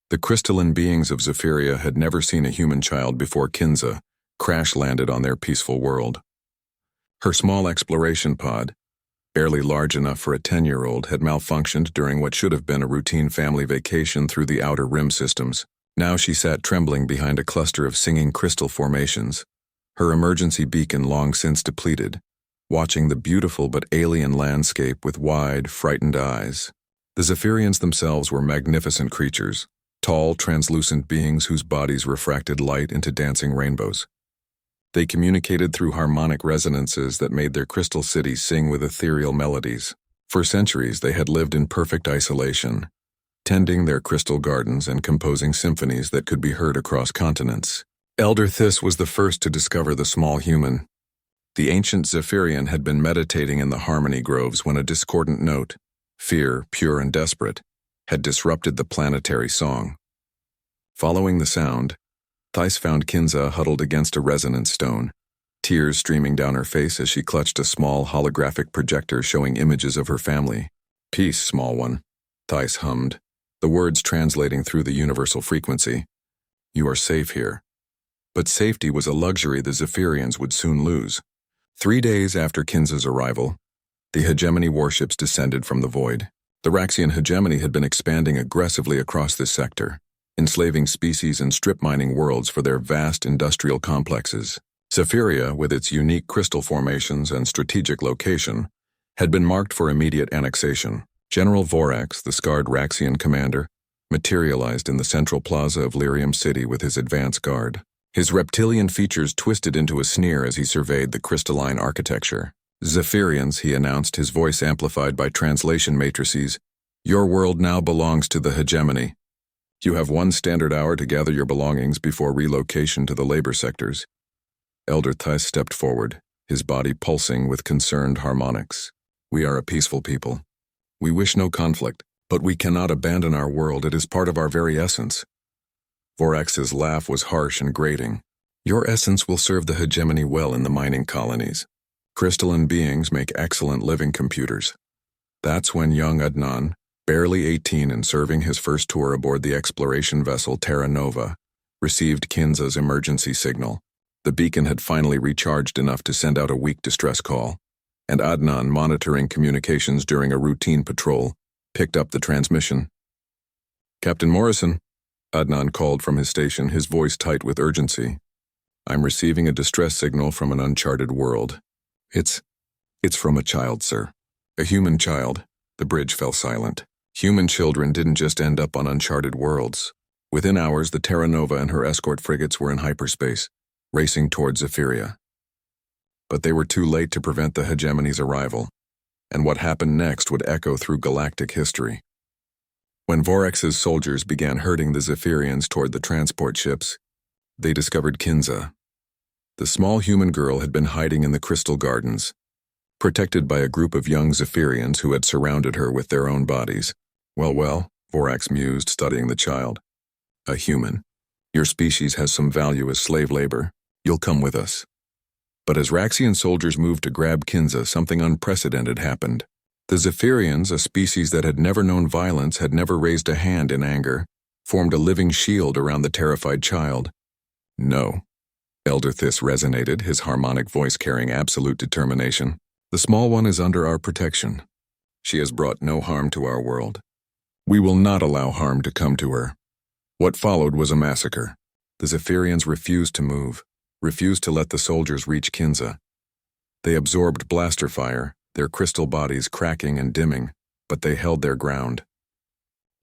The crystalline beings of Zephyria had never seen a human child before Kinza crash-landed on their peaceful world. Her small exploration pod, barely large enough for a 10-year-old, had malfunctioned during what should have been a routine family vacation through the outer rim systems. Now she sat trembling behind a cluster of singing crystal formations, her emergency beacon long since depleted, watching the beautiful but alien landscape with wide, frightened eyes. The Zephyrians themselves were magnificent creatures, tall, translucent beings whose bodies refracted light into dancing rainbows. They communicated through harmonic resonances that made their crystal city sing with ethereal melodies. For centuries they had lived in perfect isolation, tending their crystal gardens and composing symphonies that could be heard across continents. Elder Thys was the first to discover the small human. The ancient Zephyrian had been meditating in the harmony groves when a discordant note, fear, pure and desperate, had disrupted the planetary song. Following the sound, Thys found Kinza huddled against a resonant stone, tears streaming down her face as she clutched a small holographic projector showing images of her family. "Peace, small one," Thys hummed, the words translating through the universal frequency. "You are safe here." But safety was a luxury the Zephyrians would soon lose. 3 days after Kinza's arrival, the Hegemony warships descended from the void. The Raxian Hegemony had been expanding aggressively across this sector, enslaving species and strip-mining worlds for their vast industrial complexes. Zephyria, with its unique crystal formations and strategic location, had been marked for immediate annexation. General Vorax, the scarred Raxian commander, materialized in the central plaza of Lyrium City with his advance guard. His reptilian features twisted into a sneer as he surveyed the crystalline architecture. "Zephyrians," he announced, his voice amplified by translation matrices, "your world now belongs to the Hegemony. You have 1 standard hour to gather your belongings before relocation to the labor sectors." Elder Thys stepped forward, his body pulsing with concerned harmonics. "We are a peaceful people. We wish no conflict, but we cannot abandon our world. It is part of our very essence." Vorax's laugh was harsh and grating. "Your essence will serve the Hegemony well in the mining colonies. Crystalline beings make excellent living computers." That's when young Adnan, barely 18 and serving his first tour aboard the exploration vessel Terra Nova, received Kinza's emergency signal. The beacon had finally recharged enough to send out a weak distress call, and Adnan, monitoring communications during a routine patrol, picked up the transmission. "Captain Morrison," Adnan called from his station, his voice tight with urgency. "I'm receiving a distress signal from an uncharted world. It's from a child, sir. A human child." The bridge fell silent. Human children didn't just end up on uncharted worlds. Within hours, the Terra Nova and her escort frigates were in hyperspace, racing towards Zephyria. But they were too late to prevent the Hegemony's arrival, and what happened next would echo through galactic history. When Vorax's soldiers began herding the Zephyrians toward the transport ships, they discovered Kinza. The small human girl had been hiding in the crystal gardens, protected by a group of young Zephyrians who had surrounded her with their own bodies. Well, Vorax mused, studying the child. "A human. Your species has some value as slave labor. You'll come with us." But as Raxian soldiers moved to grab Kinza, something unprecedented happened. The Zephyrians, a species that had never known violence, had never raised a hand in anger, formed a living shield around the terrified child. "No." Elder Thys resonated, his harmonic voice carrying absolute determination. "The small one is under our protection. She has brought no harm to our world. We will not allow harm to come to her." What followed was a massacre. The Zephyrians refused to move, refused to let the soldiers reach Kinza. They absorbed blaster fire, their crystal bodies cracking and dimming, but they held their ground.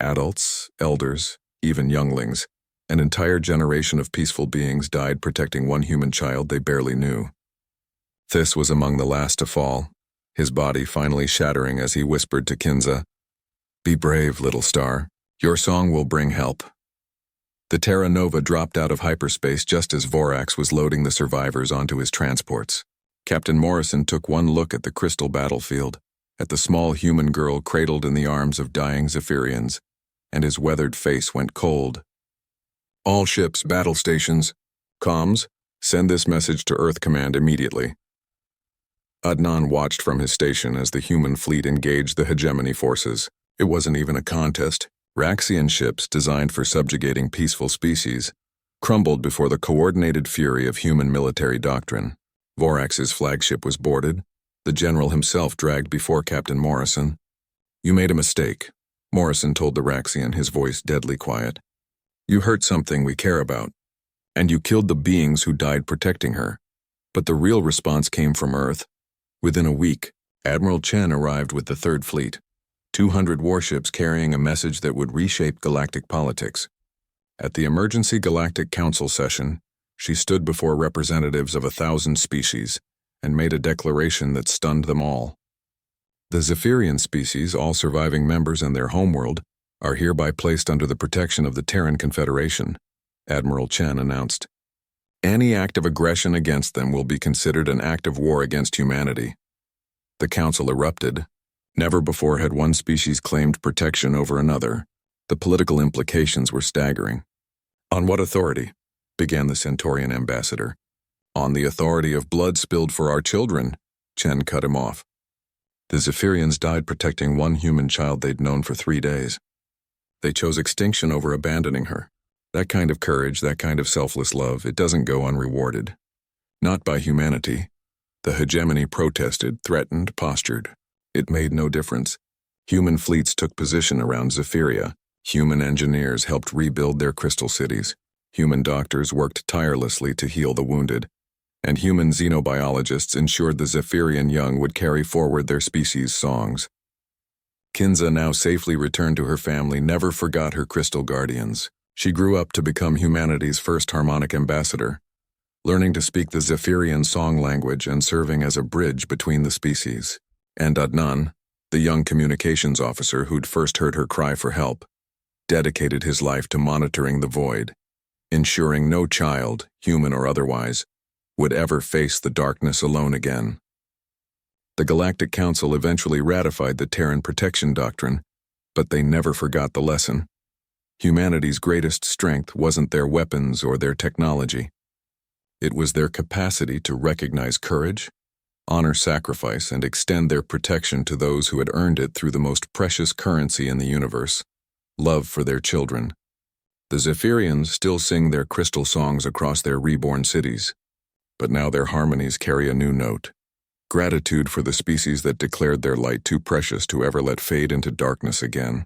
Adults, elders, even younglings, an entire generation of peaceful beings died protecting one human child they barely knew. Thys was among the last to fall, his body finally shattering as he whispered to Kinza, "Be brave, little star. Your song will bring help." The Terra Nova dropped out of hyperspace just as Vorax was loading the survivors onto his transports. Captain Morrison took one look at the crystal battlefield, at the small human girl cradled in the arms of dying Zephyrians, and his weathered face went cold. "All ships, battle stations, comms, send this message to Earth Command immediately." Adnan watched from his station as the human fleet engaged the Hegemony forces. It wasn't even a contest. Raxian ships designed for subjugating peaceful species crumbled before the coordinated fury of human military doctrine. Vorax's flagship was boarded, the general himself dragged before Captain Morrison. "You made a mistake," Morrison told the Raxian, his voice deadly quiet. "You hurt something we care about, and you killed the beings who died protecting her." But the real response came from Earth. Within a week, Admiral Chen arrived with the Third Fleet, 200 warships carrying a message that would reshape galactic politics. At the Emergency Galactic Council session, she stood before representatives of 1,000 species and made a declaration that stunned them all. "The Zephyrian species, all surviving members and their homeworld, are hereby placed under the protection of the Terran Confederation," Admiral Chen announced. "Any act of aggression against them will be considered an act of war against humanity." The council erupted. Never before had one species claimed protection over another. The political implications were staggering. "On what authority?" began the Centaurian ambassador. "On the authority of blood spilled for our children," Chen cut him off. "The Zephyrians died protecting one human child they'd known for 3 days. They chose extinction over abandoning her. That kind of courage, that kind of selfless love, it doesn't go unrewarded. Not by humanity." The Hegemony protested, threatened, postured. It made no difference. Human fleets took position around Zephyria. Human engineers helped rebuild their crystal cities. Human doctors worked tirelessly to heal the wounded. And human xenobiologists ensured the Zephyrian young would carry forward their species' songs. Kinza, now safely returned to her family, never forgot her crystal guardians. She grew up to become humanity's first harmonic ambassador, learning to speak the Zephyrian song language and serving as a bridge between the species. And Adnan, the young communications officer who'd first heard her cry for help, dedicated his life to monitoring the void, ensuring no child, human or otherwise, would ever face the darkness alone again. The Galactic Council eventually ratified the Terran Protection Doctrine, but they never forgot the lesson. Humanity's greatest strength wasn't their weapons or their technology. It was their capacity to recognize courage, honor sacrifice, and extend their protection to those who had earned it through the most precious currency in the universe, love for their children. The Zephyrians still sing their crystal songs across their reborn cities, but now their harmonies carry a new note: gratitude for the species that declared their light too precious to ever let fade into darkness again.